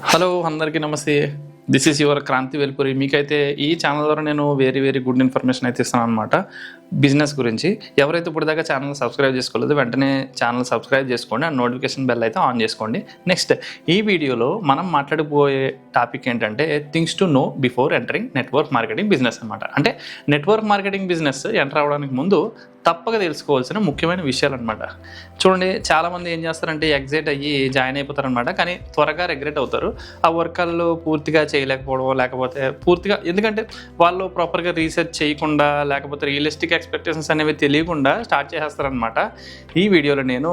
Hello అందరికీ నమస్తే. This is your Kranti Velpuri. మీకైతే ఈ ఛానల్ ద్వారా నేను వెరీ గుడ్ ఇన్ఫర్మేషన్ అయితే ఇస్తాను అనమాట బిజినెస్ గురించి. ఎవరైతే ఇప్పుడు దాకా ఛానల్ సబ్స్క్రైబ్ చేసుకోలేదో వెంటనే ఛానల్ సబ్స్క్రైబ్ చేసుకోండి, ఆ నోటిఫికేషన్ బెల్ అయితే ఆన్ చేసుకోండి. నెక్స్ట్ ఈ వీడియోలో మనం మాట్లాడబోయే టాపిక్ ఏంటంటే things to know before entering network marketing business అనమాట. అంటే నెట్వర్క్ మార్కెటింగ్ బిజినెస్ ఎంటర్ అవ్వడానికి ముందు తప్పక తెలుసుకోవాల్సిన ముఖ్యమైన విషయాలు అనమాట. చూడండి, చాలామంది ఏం చేస్తారంటే ఎగ్జైట్ అయ్యి జాయిన్ అయిపోతారనమాట, కానీ త్వరగా రిగ్రెట్ అవుతారు. ఆ వర్కర్లు పూర్తిగా చేయలేకపోవడం, లేకపోతే పూర్తిగా ఎందుకంటే వాళ్ళు ప్రాపర్గా రీసెర్చ్ చేయకుండా, లేకపోతే రియలిస్టిక్ ఎక్స్పెక్టేషన్స్ అనేవి తెలియకుండా స్టార్ట్ చేసేస్తారనమాట. ఈ వీడియోలో నేను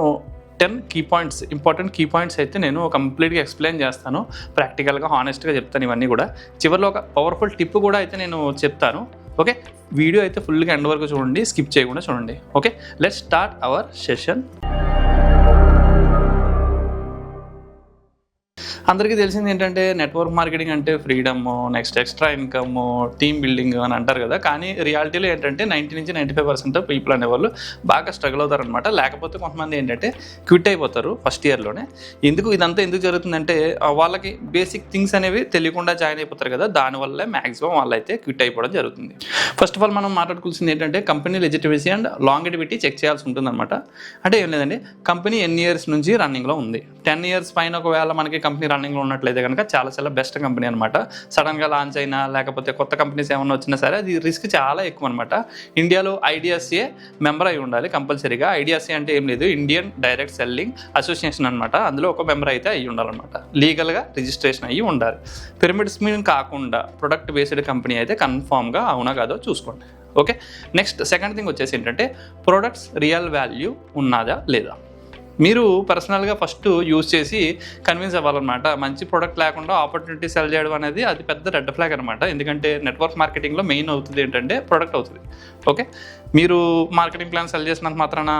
10 key points, important key points అయితే నేను కంప్లీట్గా ఎక్స్ప్లెయిన్ చేస్తాను. ప్రాక్టికల్గా హానెస్ట్గా చెప్తాను ఇవన్నీ కూడా. చివరిలో ఒక పవర్ఫుల్ టిప్ కూడా అయితే నేను చెప్తాను. ఓకే, వీడియో అయితే ఫుల్గా ఎండ్ వరకు చూడండి, స్కిప్ చేయకుండా చూడండి. Okay, let's start our session. అందరికీ తెలిసింది ఏంటంటే నెట్వర్క్ మార్కెటింగ్ అంటే freedom, next extra income, team building అని అంటారు కదా. కానీ రియాలిటీలో ఏంటంటే 90-95% పీపుల్ అనేవాళ్ళు బాగా స్ట్రగుల్ అవుతారనమాట. లేకపోతే కొంతమంది ఏంటంటే క్విట్ అయిపోతారు ఫస్ట్ ఇయర్లోనే. ఇదంతా ఎందుకు జరుగుతుందంటే వాళ్ళకి బేసిక్ థింగ్స్ అనేవి తెలియకుండా జాయిన్ అయిపోతారు కదా, దానివల్లే మ్యాక్సిమం వాళ్ళైతే క్విట్ అయిపోవడం జరుగుతుంది. ఫస్ట్ ఆఫ్ ఆల్ మనం మాట్లాడుకోవాల్సింది ఏంటంటే company legitimacy and longevity check చేయాల్సి ఉంటుంది అనమాట. అంటే ఏం లేదండి, కంపెనీ ఎన్ని ఇయర్స్ నుంచి రన్నింగ్లో ఉంది. 10 years పైన ఒకవేళ మనకి కంపెనీ రన్నింగ్లో ఉన్నట్లయితే కనుక చాలా బెస్ట్ కంపెనీ అనమాట. సడన్గా లాంచ్ అయినా లేకపోతే కొత్త కంపెనీస్ ఏమైనా వచ్చినా సరే అది రిస్క్ చాలా ఎక్కువ అనమాట. ఇండియాలో ఐడిఎస్ఏ మెంబర్ అయి ఉండాలి కంపల్సరీగా. ఐడిఎస్ఏ అంటే ఏం లేదు, ఇండియన్ డైరెక్ట్ సెల్లింగ్ అసోసియేషన్ అనమాట. అందులో ఒక మెంబర్ అయితే అయ్యి ఉండాలన్నమాట. లీగల్గా రిజిస్ట్రేషన్ అయ్యి ఉండాలి. పిరమిడ్ స్కీమ్ కాకుండా ప్రొడక్ట్ బేస్డ్ కంపెనీ అయితే కన్ఫామ్గా అవునా కాదో చూసుకోండి. ఓకే, నెక్స్ట్ సెకండ్ థింగ్ వచ్చేసి ఏంటంటే ప్రొడక్ట్స్ రియల్ వాల్యూ ఉన్నదా లేదా. మీరు పర్సనల్గా ఫస్ట్ యూజ్ చేసి కన్విన్స్ అవ్వాలన్నమాట. మంచి ప్రోడక్ట్ లేకుండా ఆపర్చునిటీ సెల్ చేయడం అనేది అది పెద్ద రెడ్ ఫ్లాగ్ అనమాట. ఎందుకంటే నెట్వర్క్ మార్కెటింగ్లో మెయిన్ అవుతుంది ఏంటంటే ప్రోడక్ట్ అవుతుంది. ఓకే, మీరు మార్కెటింగ్ ప్లాన్ సెల్ చేసినంత మాత్రాన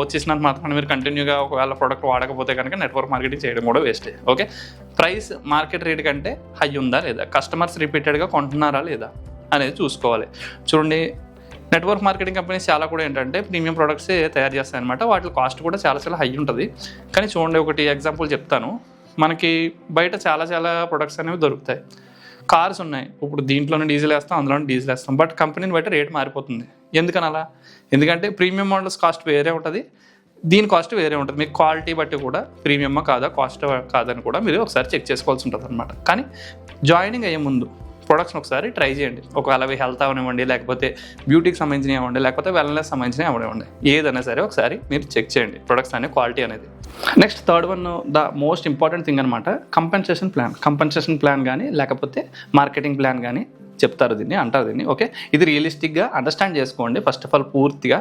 వచ్చేసినంత మాత్రాన మీరు కంటిన్యూగా ఒకవేళ ప్రోడక్ట్ వాడకపోతే కనుక నెట్వర్క్ మార్కెటింగ్ చేయడం కూడా వేస్టే. ఓకే, ప్రైస్ మార్కెట్ రేట్ కంటే హై ఉందా లేదా, కస్టమర్స్ రిపీటెడ్గా కొంటున్నారా లేదా అనేది చూసుకోవాలి. చూడండి, నెట్వర్క్ మార్కెటింగ్ కంపెనీస్ చాలా కూడా ఏంటంటే ప్రీమియం ప్రొడక్ట్సే తయారు చేస్తాయి అనమాట. వాటి కాస్ట్ కూడా చాలా హై ఉంటుంది. కానీ చూడండి, ఒకటి ఎగ్జాంపుల్ చెప్తాను. మనకి బయట చాలా ప్రొడక్ట్స్ అనేవి దొరుకుతాయి. కార్స్ ఉన్నాయి, ఇప్పుడు దీంట్లోనే డీజిల్ వేస్తాం, అందులోనే డీజిల్ వేస్తాం. బట్ కంపెనీని బట్టి రేట్ మారిపోతుంది. ఎందుకని అలా? ఎందుకంటే ప్రీమియం మోడల్స్ కాస్ట్ వేరే ఉంటుంది, దీని కాస్ట్ వేరే ఉంటుంది. మీకు క్వాలిటీ బట్టి కూడా ప్రీమియమ్మా కాదా, కాస్ట్ కాదని కూడా మీరు ఒకసారి చెక్ చేసుకోవాల్సి ఉంటుంది అనమాట. కానీ జాయినింగ్ అయ్యే ముందు ప్రొడక్ట్స్ని ఒకసారి ట్రై చేయండి. ఒకవేళ అవి హెల్త్ అవనివ్వండి, లేకపోతే బ్యూటీకి సంబంధించినవి అవ్వండి, లేకపోతే వెల్నెస్ సంబంధించినవి అవనివ్వండి, ఏదైనా సరే ఒకసారి మీరు చెక్ చేయండి ప్రొడక్ట్స్ అనే క్వాలిటీ అనేది. Next third one, the most important thing అనమాట, కంపెన్సేషన్ ప్లాన్ కానీ లేకపోతే మార్కెటింగ్ ప్లాన్ కానీ చెప్తారు దీన్ని, అంటారు దీన్ని. ఓకే, ఇది రియలిస్టిక్గా అండర్స్టాండ్ చేసుకోండి. ఫస్ట్ ఆఫ్ ఆల్ పూర్తిగా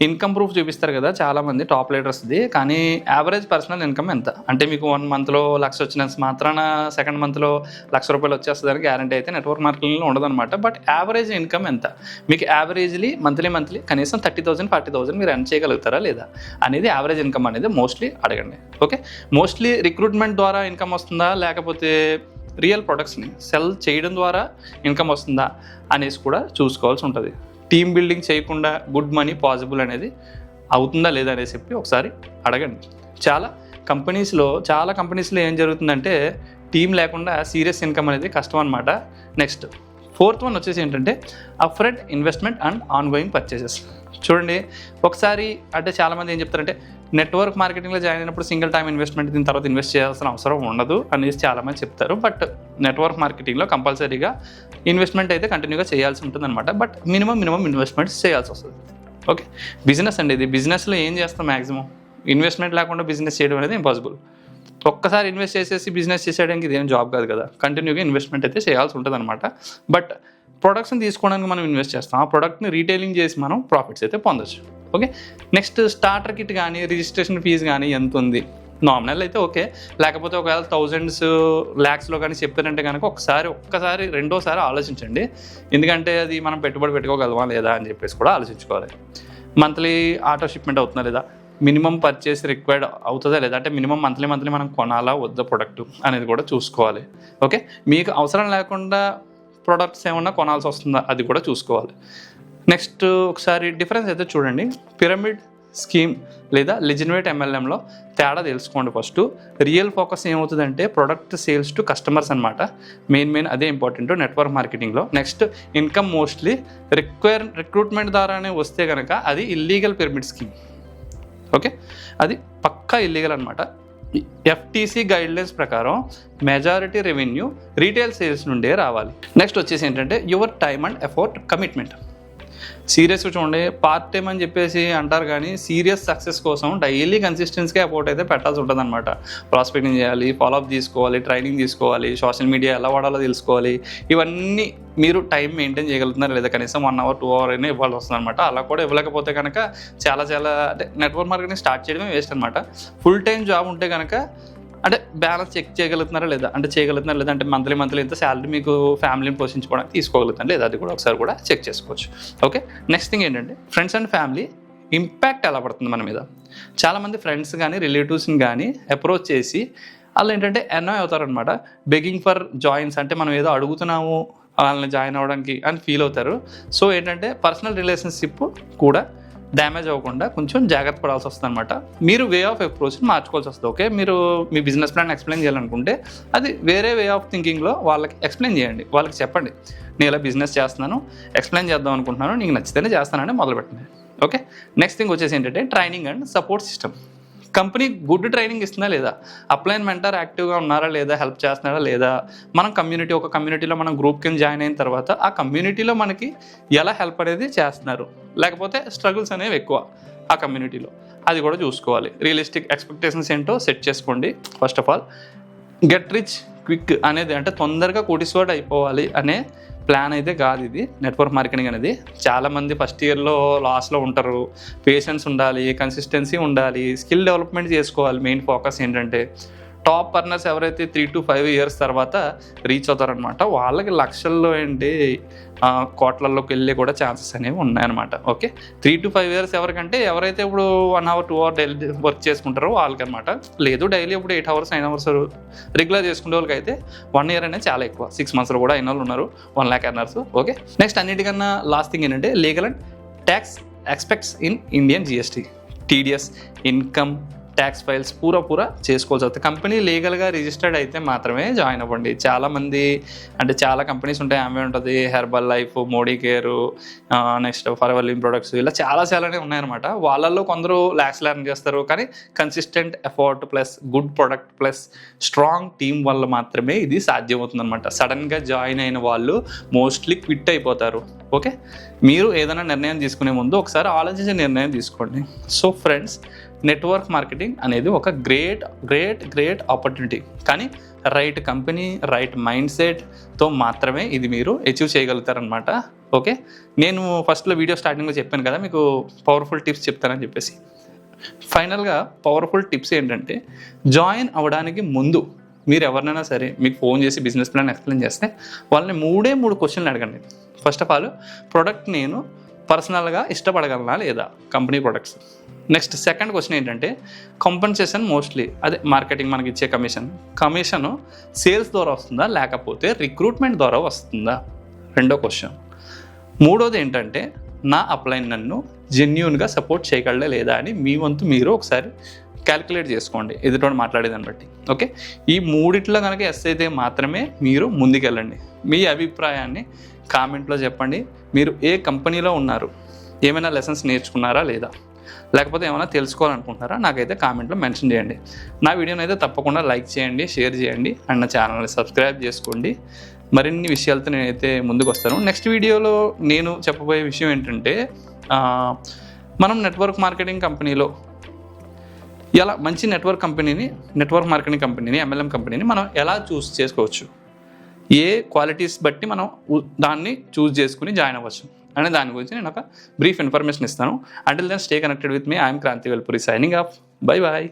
ఇన్కమ్ ప్రూఫ్ చూపిస్తారు కదా చాలామంది టాప్ లీడర్స్ది. కానీ యావరేజ్ పర్సనల్ ఇన్కమ్ ఎంత అంటే మీకు 1 monthలో 1,00,000 వచ్చినంత మాత్రాన సెకండ్ మంత్లో ₹1,00,000 వచ్చేస్తుందని గ్యారంటీ అయితే నెట్వర్క్ మార్కెటింగ్లో ఉండదన్నమాట. బట్ యావరేజ్ ఇన్కమ్ ఎంత, మీకు యావరేజ్లీ మంత్లీ కనీసం 30,000 40,000 మీరు ఎర్న్ చేయగలుగుతారా లేదా అనేది యావరేజ్ ఇన్కమ్ అనేది మోస్ట్లీ అడగండి. ఓకే, మోస్ట్లీ రిక్రూట్మెంట్ ద్వారా ఇన్కమ్ వస్తుందా, లేకపోతే రియల్ ప్రొడక్ట్స్ని సెల్ చేయడం ద్వారా ఇన్కమ్ వస్తుందా అనేసి కూడా చూసుకోవాల్సి ఉంటుంది. టీమ్ బిల్డింగ్ చేయకుండా గుడ్ మనీ పాసిబుల్ అనేది అవుతుందా లేదా అనేసి చెప్పి ఒకసారి అడగండి. చాలా కంపెనీస్లో ఏం జరుగుతుందంటే టీం లేకుండా సీరియస్ ఇన్కమ్ అనేది కష్టం అనమాట. నెక్స్ట్ ఫోర్త్ వన్ వచ్చేసి ఏంటంటే upfront investment and ongoing purchases. చూడండి, ఒకసారి అంటే చాలామంది ఏం చెప్తారంటే నెట్వర్క్ మార్కెటింగ్లో జాయిన్ అయినప్పుడు సింగిల్ టైం ఇన్వెస్ట్మెంట్, దీని తర్వాత ఇన్వెస్ట్ చేయాల్సిన అవసరం ఉండదు అనేసి చాలామంది చెప్తారు. బట్ నెట్వర్క్ మార్కెటింగ్లో కంపల్సరీగా ఇన్వెస్ట్మెంట్ అయితే కంటిన్యూగా చేయాల్సి ఉంటుంది అనమాట. బట్ మినిమం ఇన్వెస్ట్మెంట్స్ చేయాల్సి వస్తుంది. ఓకే, బిజినెస్ అండి ఇది. బిజినెస్లో ఏం చేస్తాం, మ్యాక్సిమం ఇన్వెస్ట్మెంట్ లేకుండా బిజినెస్ చేయడం అనేది ఇంపాసిబుల్. ఒక్కసారి ఇన్వెస్ట్ చేసేసి బిజినెస్ చేసేయడానికి ఇదేం జాబ్ కాదు కదా, కంటిన్యూగా ఇన్వెస్ట్మెంట్ అయితే చేయాల్సి ఉంటుంది అనమాట. బట్ ప్రొడక్ట్స్ని తీసుకోవడానికి మనం ఇన్వెస్ట్ చేస్తాం, ఆ ప్రొడక్ట్ని రీటైలింగ్ చేసి మనం ప్రాఫిట్స్ అయితే పొందొచ్చు. ఓకే, నెక్స్ట్ స్టార్టర్ కిట్ కానీ రిజిస్ట్రేషన్ ఫీజు కానీ ఎంత ఉంది, నామినల్ అయితే ఓకే, లేకపోతే ఒకవేళ థౌజండ్స్ ల్యాక్స్లో కానీ చెప్పారంటే కనుక ఒక్కసారి రెండోసారి ఆలోచించండి. ఎందుకంటే అది మనం పెట్టుబడి పెట్టుకోగలమా లేదా అని చెప్పేసి కూడా ఆలోచించుకోవాలి. మంత్లీ ఆటో షిప్మెంట్ అవుతుందా లేదా, మినిమం పర్చేస్ రిక్వైర్డ్ అవుతుందా లేదా, అంటే మినిమం మంత్లీ మనం కొనాలా వద్ద ప్రొడక్ట్ అనేది కూడా చూసుకోవాలి. ఓకే, మీకు అవసరం లేకుండా ప్రొడక్ట్స్ ఏమన్నా కొనాల్సి వస్తుందా అది కూడా చూసుకోవాలి. నెక్స్ట్ ఒకసారి డిఫరెన్స్ అయితే చూడండి. పిరమిడ్ స్కీమ్ లేదా లెజిటిమేట్ MLMలో తేడా తెలుసుకోండి. ఫస్ట్ రియల్ ఫోకస్ ఏమవుతుందంటే ప్రొడక్ట్ సేల్స్ టు కస్టమర్స్ అనమాట. మెయిన్ అదే ఇంపార్టెంట్ నెట్వర్క్ మార్కెటింగ్లో. నెక్స్ట్ ఇన్కమ్ మోస్ట్లీ రిక్రూట్మెంట్ ద్వారానే వస్తే కనుక అది ఇల్లీగల్ పిరమిడ్ స్కీమ్. ఓకే, అది పక్కా ఇల్లీగల్ అనమాట. FTC గైడ్లైన్స్ ప్రకారం మెజారిటీ రెవెన్యూ రీటైల్ సేల్స్ నుండే రావాలి. నెక్స్ట్ వచ్చేసి ఏంటంటే your time and effort commitment. సీరియస్గా చూడండి, పార్ట్ టైం అని చెప్పేసి అంటారు కానీ సీరియస్ సక్సెస్ కోసం డైలీ కన్సిస్టెన్సీగా ఎఫర్ట్ అయితే పెట్టాల్సి ఉంటుంది అనమాట. ప్రాస్పెక్టింగ్ చేయాలి, ఫాలోఅప్ తీసుకోవాలి, ట్రైనింగ్ తీసుకోవాలి, సోషల్ మీడియా ఎలా వాడాలో తెలుసుకోవాలి. ఇవన్నీ మీరు టైం మెయింటైన్ చేయగలుగుతున్నారు లేదా కనీసం 1 hour 2 hour అయినా ఇవ్వాల్సి వస్తుంది అనమాట. అలా కూడా ఇవ్వలేకపోతే కనుక చాలా అంటే నెట్వర్క్ మార్కెటింగ్ స్టార్ట్ చేయడమే వేస్ట్ అనమాట. ఫుల్ టైం జాబ్ ఉంటే కనుక అంటే బ్యాలెన్స్ చెక్ చేయగలుగుతున్నారా లేదా అంటే మంత్లీ ఇంత శాలరీ మీకు ఫ్యామిలీని పోషించుకోవడానికి తీసుకోగలుగుతాను లేదా అది కూడా ఒకసారి కూడా చెక్ చేసుకోవచ్చు. ఓకే, నెక్స్ట్ థింగ్ ఏంటంటే ఫ్రెండ్స్ అండ్ ఫ్యామిలీ ఇంపాక్ట్ ఎలా పడుతుంది మన మీద. చాలామంది ఫ్రెండ్స్ కానీ రిలేటివ్స్ని కానీ అప్రోచ్ చేసి వాళ్ళు ఏంటంటే అనాయ్ అవుతారనమాట. బెగింగ్ ఫర్ జాయిన్స్, అంటే మనం ఏదో అడుగుతున్నాము వాళ్ళని జాయిన్ అవ్వడానికి అని ఫీల్ అవుతారు. సో ఏంటంటే పర్సనల్ రిలేషన్షిప్ కూడా డ్యామేజ్ అవ్వకుండా కొంచెం జాగ్రత్త పడాల్సి వస్తుంది అనమాట. మీరు వే ఆఫ్ అప్రోచ్ని మార్చుకోవాల్సి వస్తుంది. ఓకే, మీరు మీ బిజినెస్ ప్లాన్ ఎక్స్ప్లెయిన్ చేయాలనుకుంటే అది వేరే వే ఆఫ్ థింకింగ్లో వాళ్ళకి ఎక్స్ప్లెయిన్ చేయండి. వాళ్ళకి చెప్పండి, నేను ఇలా బిజినెస్ చేస్తున్నాను, ఎక్స్ప్లెయిన్ చేద్దాం అనుకుంటున్నాను, నీకు నచ్చితేనే చేస్తానని మొదలుపెట్టండి. ఓకే, నెక్స్ట్ థింగ్ వచ్చేసి ఏంటంటే training and support system. Company good training ఇస్తుందా లేదా, అప్లైన్ మెంటర్ యాక్టివ్గా ఉన్నారా లేదా, హెల్ప్ చేస్తున్నారా లేదా, మనం ఒక కమ్యూనిటీలో మనం గ్రూప్ కింద జాయిన్ అయిన తర్వాత ఆ కమ్యూనిటీలో మనకి ఎలా హెల్ప్ అనేది చేస్తున్నారు, లేకపోతే స్ట్రగుల్స్ అనేవి ఎక్కువ ఆ కమ్యూనిటీలో, అది కూడా చూసుకోవాలి. రియలిస్టిక్ ఎక్స్పెక్టేషన్స్ ఏంటో సెట్ చేసుకోండి. First of all get rich quick అనేది, అంటే తొందరగా కోటీశ్వరుడు అయిపోవాలి అనే ప్లాన్ అయితే కాదు ఇది నెట్వర్క్ మార్కెటింగ్ అనేది. చాలామంది ఫస్ట్ ఇయర్లో లాస్లో ఉంటారు. పేషెన్స్ ఉండాలి, కన్సిస్టెన్సీ ఉండాలి, స్కిల్ డెవలప్మెంట్ చేసుకోవాలి. మెయిన్ ఫోకస్ ఏంటంటే టాప్ అర్నర్స్ ఎవరైతే 3 to 5 years తర్వాత రీచ్ అవుతారనమాట, వాళ్ళకి లక్షల్లో ఏంటి కోట్లలోకి వెళ్ళే కూడా ఛాన్సెస్ అనేవి ఉన్నాయన్నమాట. ఓకే, 3 to 5 years ఎవరైతే ఇప్పుడు 1 hour 2 hour డైలీ వర్క్ చేసుకుంటారో వాళ్ళకనమాట. లేదు డైలీ ఇప్పుడు 8 hours 9 hours రెగ్యులర్ చేసుకునే వాళ్ళకి అయితే 1 year అనేది చాలా ఎక్కువ. 6 months కూడా అయిన వాళ్ళు ఉన్నారు, 1 lakh earners. ఓకే, నెక్స్ట్ అన్నిటికన్నా లాస్ట్ థింగ్ ఏంటంటే legal and tax expects in Indian GST, TDS, income tax files పూరా చేసుకోవాల్సి వస్తుంది. కంపెనీ లీగల్గా రిజిస్టర్డ్ అయితే మాత్రమే జాయిన్ అవ్వండి. చాలామంది అంటే చాలా కంపెనీస్ ఉంటాయి, ఆమె ఉంటుంది, herbal life, Modi care, next forever living products, ఇలా చాలానే ఉన్నాయన్నమాట. వాళ్ళల్లో కొందరు ల్యాక్స్ లెర్న్ చేస్తారు, కానీ consistent effort plus good product plus strong team వల్ల మాత్రమే ఇది సాధ్యమవుతుంది అనమాట. సడన్గా జాయిన్ అయిన వాళ్ళు మోస్ట్లీ క్విట్ అయిపోతారు. ఓకే, మీరు ఏదైనా నిర్ణయం తీసుకునే ముందు ఒకసారి ఆలోచించే నిర్ణయం తీసుకోండి. సో ఫ్రెండ్స్, నెట్వర్క్ మార్కెటింగ్ అనేది ఒక గ్రేట్ ఆపర్చునిటీ, కానీ రైట్ కంపెనీ, రైట్ మైండ్ సెట్తో మాత్రమే ఇది మీరు అచీవ్ చేయగలుగుతారనమాట. ఓకే, నేను ఫస్ట్లో వీడియో స్టార్టింగ్లో చెప్పాను కదా మీకు పవర్ఫుల్ టిప్స్ చెప్తానని చెప్పేసి. ఫైనల్గా పవర్ఫుల్ టిప్స్ ఏంటంటే జాయిన్ అవ్వడానికి ముందు మీరు ఎవరినైనా సరే మీకు ఫోన్ చేసి బిజినెస్ ప్లాన్ ఎక్స్ప్లెయిన్ చేస్తే వాళ్ళని 3 క్వశ్చన్లు అడగండి. ఫస్ట్ ఆఫ్ ఆల్, ప్రోడక్ట్ నేను పర్సనల్గా ఇష్టపడగలనా లేదా, company products. Next second question ఏంటంటే కాంపెన్సేషన్, మోస్ట్లీ అదే మార్కెటింగ్ మనకి ఇచ్చే కమిషన్ సేల్స్ ద్వారా వస్తుందా లేకపోతే రిక్రూట్మెంట్ ద్వారా వస్తుందా, రెండో క్వశ్చన్. మూడోది ఏంటంటే నా అప్లైన్ నన్ను జెన్యూన్గా సపోర్ట్ చేయగలడా లేదా అని మీ వంతు మీరు ఒకసారి క్యాలిక్యులేట్ చేసుకోండి ఎదుటి మాట్లాడేదాన్ని బట్టి. ఓకే, ఈ మూడిట్లో కనుక ఎస్ అయితే మాత్రమే మీరు ముందుకెళ్ళండి. మీ అభిప్రాయాన్ని కామెంట్లో చెప్పండి. మీరు ఏ కంపెనీలో ఉన్నారు, ఏమైనా లెసన్స్ నేర్చుకున్నారా లేదా, లేకపోతే ఏమైనా తెలుసుకోవాలనుకుంటున్నారా, నాకైతే కామెంట్లో మెన్షన్ చేయండి. నా వీడియోని అయితే తప్పకుండా లైక్ చేయండి, షేర్ చేయండి, అండ్ నా ఛానల్ని సబ్స్క్రైబ్ చేసుకోండి. మరిన్ని విషయాలతో నేనైతే ముందుకు వస్తాను. నెక్స్ట్ వీడియోలో నేను చెప్పబోయే విషయం ఏంటంటే మనం నెట్వర్క్ మార్కెటింగ్ కంపెనీలో ఎలా మంచి నెట్వర్క్ మార్కెటింగ్ కంపెనీని MLM కంపెనీని మనం ఎలా చూస్ చేసుకోవచ్చు, ఏ క్వాలిటీస్ బట్టి మనం దాన్ని చూస్ చేసుకుని జాయిన్ అవ్వచ్చు అనే దాని గురించి నేను ఒక బ్రీఫ్ ఇన్ఫర్మేషన్ ఇస్తాను. Until then stay connected with me. I'm Kranti Velpuri, signing off. Bye bye.